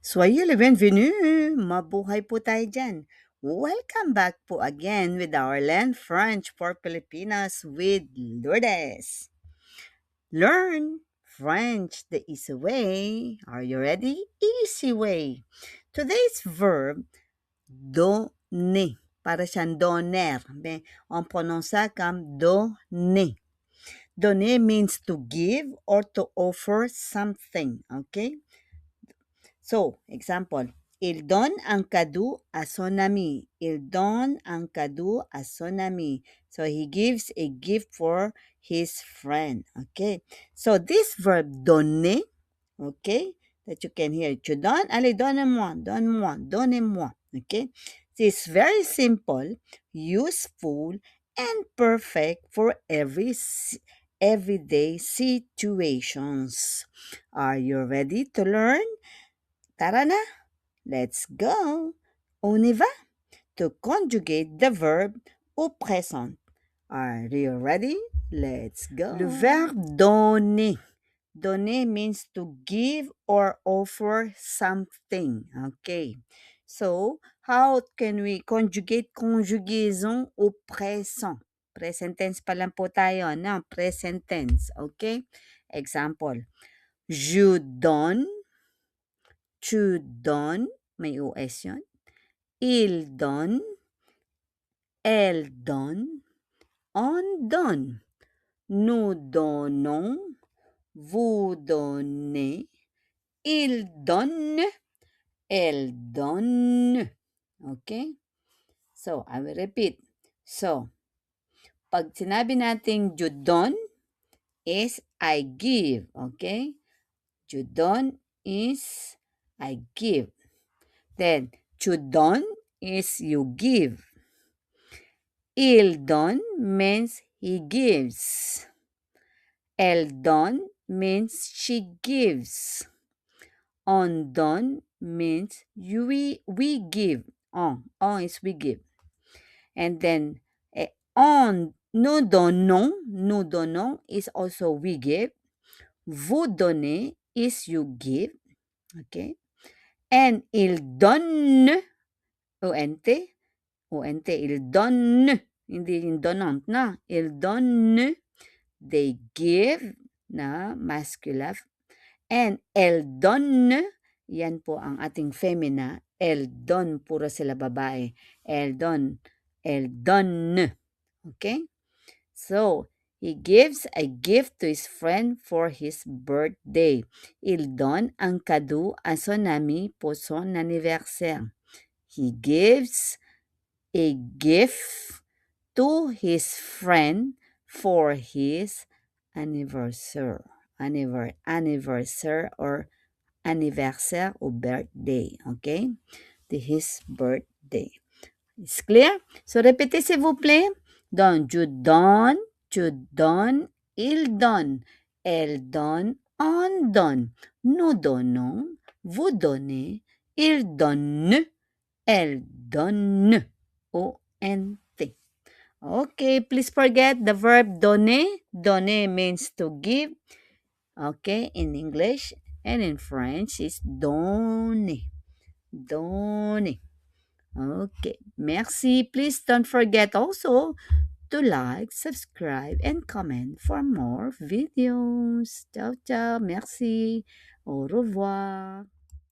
Soyez le bienvenu! Mabuhay po tayo dyan. Welcome back po again with our Learn French for Filipinas with Lourdes. Learn French the easy way. Are you ready? Easy way. Today's verb, donner. Para siyang donner. On prononce ça comme donner. Donner means to give or to offer something. Okay? So, example, il donne un cadeau à son ami. Il donne un cadeau à son ami. So, he gives a gift for his friend. Okay. So, this verb donner, okay, that you can hear. Tu donnes? Allez, donne-moi, donne-moi, donnez-moi. Okay. It's very simple, useful, and perfect for everyday situations. Are you ready to learn? Tara na, let's go! On y va! To conjugate the verb au présent. Are you ready? Let's go! Le verbe donner. Donner means to give or offer something. Okay. So, how can we conjugate conjugaison au présent? Present tense pa lang po tayo, no? Present tense. Okay? Example. Je donne. Tu donnes, may OS yun. Il donne, elle donne, on donne. Nous donnons, vous donnez, il donne, elle donne. Okay? So, I will repeat. So, pag sinabi natin je donne is I give. Okay? Je donne is I give. Then, tu donnes is you give. Il donne means he gives. Elle donne means she gives. On donne means we give. On is we give. And then, nous donnons is also we give. Vous donnez is you give. Okay? And il donne, ONT, il donne, hindi yung donnant na. Il donne, they give, na masculine. And elle donne, yan po ang ating femina. Elle donne, puro sila babae. Elle donne. Okay? So, he gives a gift to his friend for his birthday. Il donne un cadeau à son ami pour son anniversaire. He gives a gift to his friend for his anniversary. Anniversary or anniversaire or birthday. Okay? His birthday. It's clear? So, répétez s'il vous plaît. Donc, je donne, tu donnes, il donne, elle donne, on donne, nous donnons, vous donnez, il donne, elle donne. O-N-T. Okay, please forget the verb donner. Donner means to give. Okay, in English and in French is donner. Donner. Okay, merci. Please don't forget also to like, subscribe, and comment for more videos. Ciao, ciao. Merci. Au revoir.